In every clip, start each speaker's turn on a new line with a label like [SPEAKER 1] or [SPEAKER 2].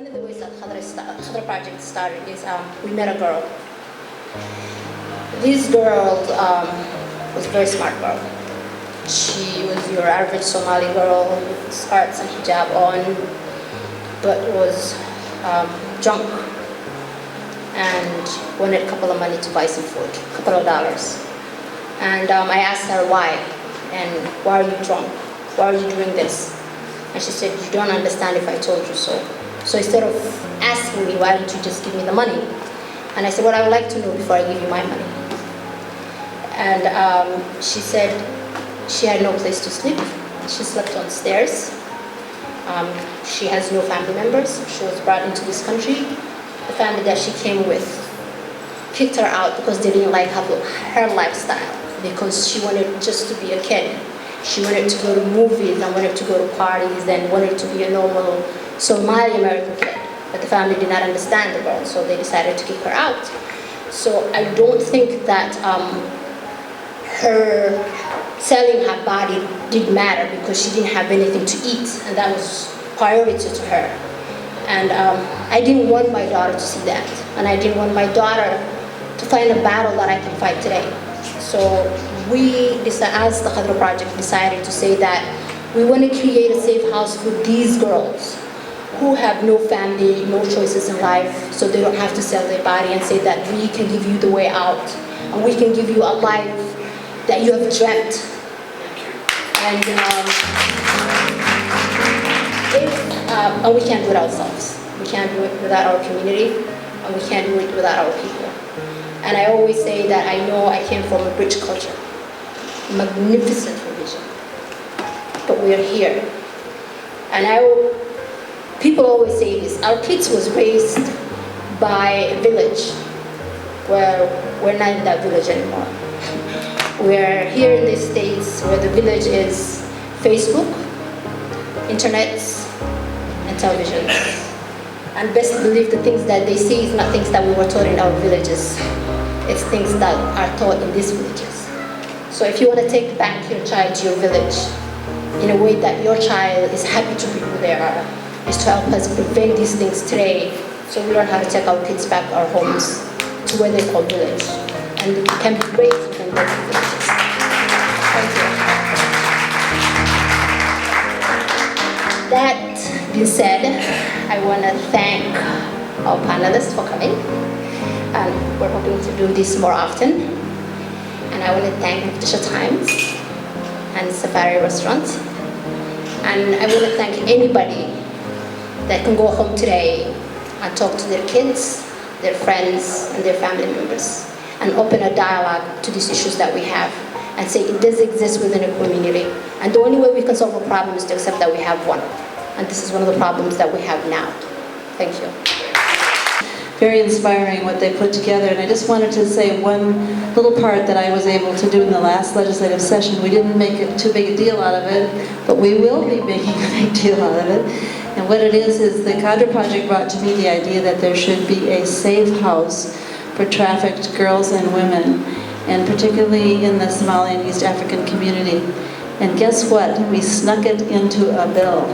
[SPEAKER 1] One of the ways that Khadra Project started is we met a girl. This girl was a very smart girl. She was your average Somali girl with skirts and hijab on, but was drunk and wanted a couple of money to buy some food, a couple of dollars. And I asked her why, and why are you drunk? Why are you doing this? And she said, you don't understand if I told you so. So instead of asking me, why don't you just give me the money? And I said, well, I would like to know before I give you my money. And she said she had no place to sleep. She slept on stairs. She has no family members. She was brought into this country. The family that she came with kicked her out because they didn't like her lifestyle, because she wanted just to be a kid. She wanted to go to movies and wanted to go to parties and wanted to be a normal Somali American kid. But the family did not understand the girl, so they decided to kick her out. So I don't think that her selling her body did matter, because she didn't have anything to eat, and that was priority to her. And I didn't want my daughter to see that, and I didn't want my daughter to fight a battle that I can fight today. So we, as the Khadra Project, decided to say that we want to create a safe house for these girls who have no family, no choices in life, so they don't have to sell their body, and say that we can give you the way out, and we can give you a life that you have dreamt. And and we can't do it ourselves. We can't do it without our community, and we can't do it without our people. And I always say that I know I came from a rich culture, magnificent religion, but we're here. And people always say this, our kids was raised by a village, where we're not in that village anymore. We're here in the States, where the village is Facebook, internet, and television. And best believe the things that they see is not things that we were taught in our villages. It's things that are taught in these villages. So if you want to take back your child to your village in a way that your child is happy to be who they are, is to help us prevent these things today, so we learn how to take our kids back our homes to where they call village, and can be raised within those villages. Thank you. That being said, I want to thank our panelists for coming. And we're hoping to do this more often. And I want to thank Muktasha Times and Safari Restaurant. And I want to thank anybody that can go home today and talk to their kids, their friends, and their family members, and open a dialogue to these issues that we have, and say it does exist within a community. And the only way we can solve a problem is to accept that we have one. And this is one of the problems that we have now. Thank you.
[SPEAKER 2] Very inspiring what they put together, and I just wanted to say one little part that I was able to do in the last legislative session. We didn't make too big a deal out of it, but we will be making a big deal out of it. And what it is the Khadra Project brought to me the idea that there should be a safe house for trafficked girls and women, and particularly in the Somali and East African community. And guess what? We snuck it into a bill.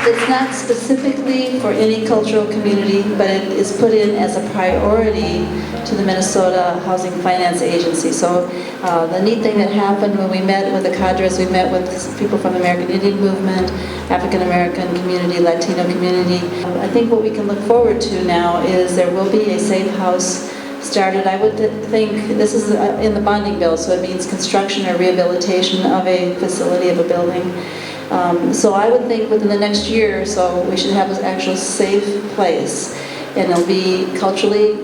[SPEAKER 2] It's not specifically for any cultural community, but it is put in as a priority to the Minnesota Housing Finance Agency. So the neat thing that happened when we met with the Khadras, we met with people from the American Indian movement, African American community, Latino community. I think what we can look forward to now is there will be a safe house started. I would think this is in the bonding bill, so it means construction or rehabilitation of a facility, of a building. So I would think within the next year or so we should have an actual safe place, and it'll be culturally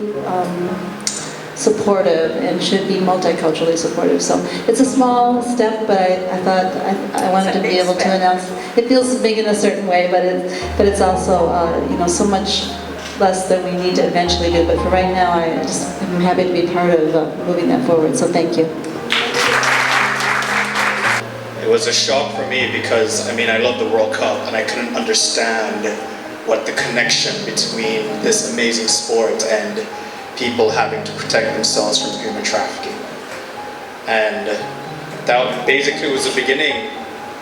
[SPEAKER 2] supportive and should be multiculturally supportive. So it's a small step, but I thought I wanted to be able to announce. It feels big in a certain way, but it's also so much less than we need to eventually do. But for right now, I'm happy to be part of moving that forward. So thank you.
[SPEAKER 3] It was a shock for me because, I love the World Cup, and I couldn't understand what the connection between this amazing sport and people having to protect themselves from human trafficking. And that basically was the beginning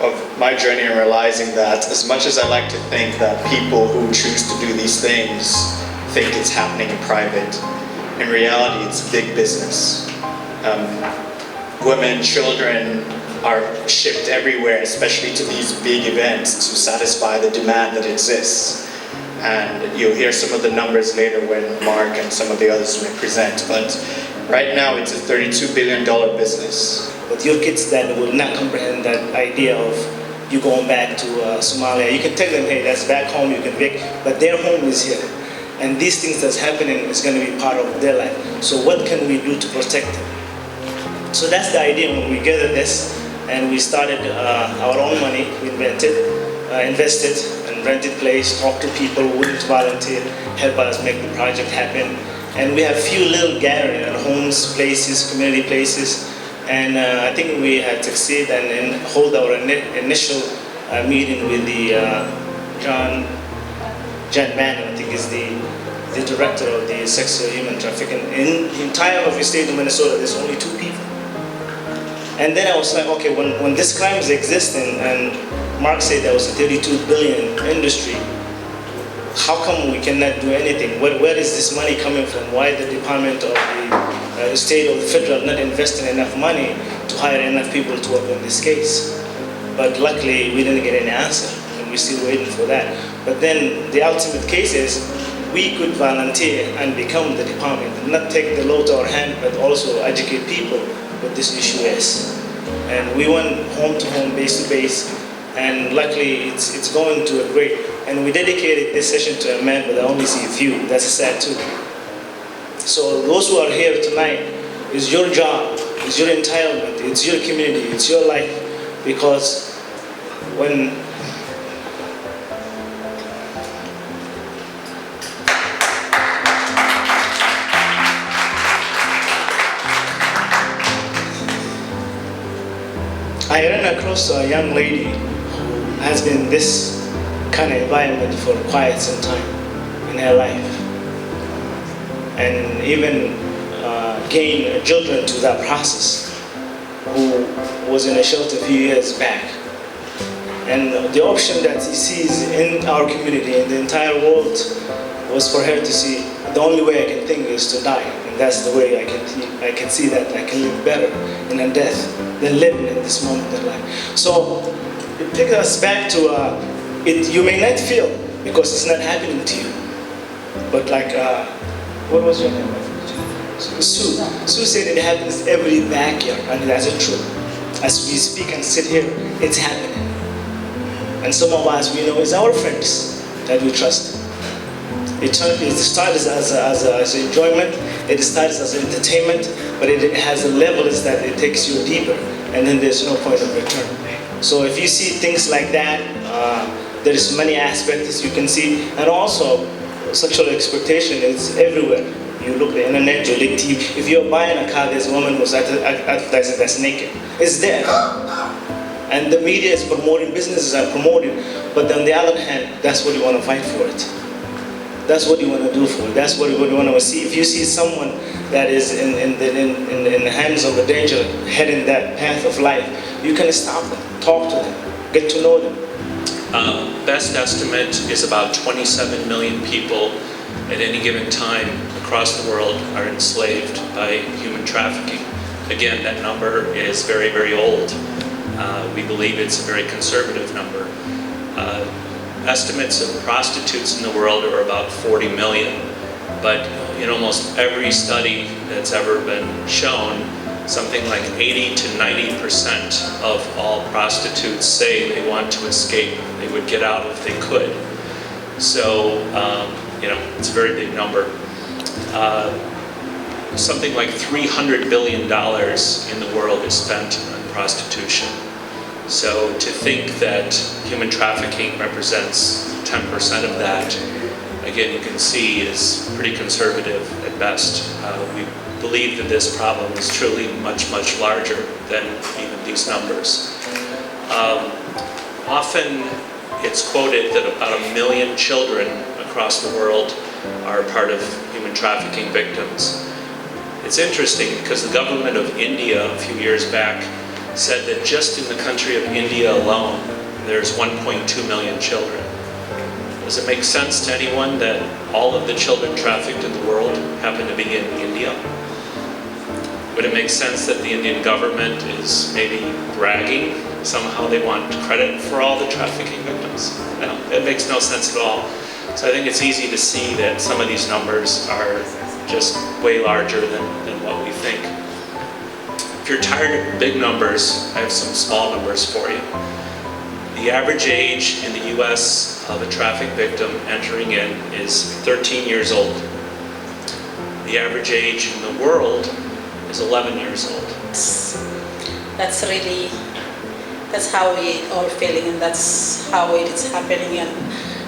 [SPEAKER 3] of my journey in realizing that as much as I like to think that people who choose to do these things think it's happening in private, in reality it's big business. Women, children are shipped everywhere, especially to these big events, to satisfy the demand that exists. And you'll hear some of the numbers later when Mark and some of the others may present, but right now it's a $32 billion business.
[SPEAKER 4] But your kids then will not comprehend that idea of you going back to Somalia. You can tell them, hey, that's back home, you can pick, but their home is here. And these things that's happening is going to be part of their life. So what can we do to protect them? So that's the idea when we gathered this and we started our own money. We invested and rented place, talked to people who wouldn't volunteer, help us make the project happen. And we have few little gatherings at homes, places, community places. And I think we had succeeded and hold our initial meeting with the John Bannon, I think is the director of the sexual human trafficking. In the entire of the state of Minnesota, there's only 2 people. And then I was like, okay, when this crime is existing, and Mark said there was a 32 billion industry, how come we cannot do anything? Where is this money coming from? Why the Department of the State or the Federal not investing enough money to hire enough people to work on this case? But luckily, we didn't get any answer, and we're still waiting for that. But then the ultimate case is, we could volunteer and become the department, and not take the law to our hand, but also educate people what this issue is. And we went home to home, base to base, and luckily it's going to a great. And we dedicated this session to a man, but I only see a few. That's sad too. So those who are here tonight, it's your job, it's your entitlement, it's your community, it's your life. Because when I ran across a young lady who has been in this kind of environment for quite some time in her life, and even gained children to that process, who was in a shelter a few years back. And the option that he sees in our community, in the entire world, was for her to see, the only way I can think is to die. And that's the way I can see that I can live better in a death than living in this moment in life. So it takes us back to you may not feel because it's not happening to you. But like, what was your name? Sue. Sue said it happens every backyard, and that's true. As we speak and sit here, it's happening. And some of us, we know, it's our friends that we trust. It starts as enjoyment, it starts as entertainment, but it has a level that it takes you deeper, and then there's no point of return. So if you see things like that, there is many aspects you can see, and also sexual exploitation is everywhere. You look at the internet, you look TV. If you're buying a car, there's a woman who's advertising that's naked. It's there. And the media is promoting, businesses are promoting, but on the other hand, that's what you want to fight for it. That's what you want to do for it. That's what you want to see. If you see someone that is in the hands of a danger, heading that path of life, you can stop them, talk to them, get to know them.
[SPEAKER 5] Best estimate is about 27 million people at any given time across the world are enslaved by human trafficking. Again, that number is very, very old. We believe it's a very conservative number. Estimates of prostitutes in the world are about 40 million, but in almost every study that's ever been shown, something like 80 to 90% of all prostitutes say they want to escape. They would get out if they could. So, it's a very big number. Something like $300 billion in the world is spent on prostitution. So to think that human trafficking represents 10% of that, again, you can see is pretty conservative at best. We believe that this problem is truly much, much larger than even these numbers. Often it's quoted that about 1 million children across the world are part of human trafficking victims. It's interesting because the government of India a few years back said that just in the country of India alone, there's 1.2 million children. Does it make sense to anyone that all of the children trafficked in the world happen to be in India? Would it make sense that the Indian government is maybe bragging? Somehow they want credit for all the trafficking victims? No, it makes no sense at all. So I think it's easy to see that some of these numbers are just way larger than what we think. If you're tired of big numbers, I have some small numbers for you. The average age in the US of a traffic victim entering in is 13 years old. The average age in the world is 11 years old.
[SPEAKER 6] That's how we all feeling, and that's how it is happening, and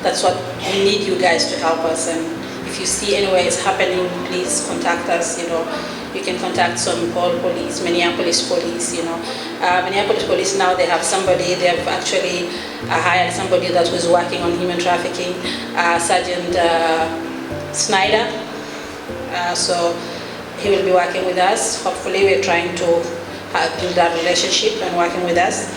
[SPEAKER 6] that's what we need you guys to help us. And if you see anywhere it's happening, please contact us. You can contact St. Paul Police, Minneapolis Police. Minneapolis Police now they have somebody. They have actually hired somebody that was working on human trafficking, Sergeant Snyder. So he will be working with us. Hopefully, we're trying to build that relationship and working with us.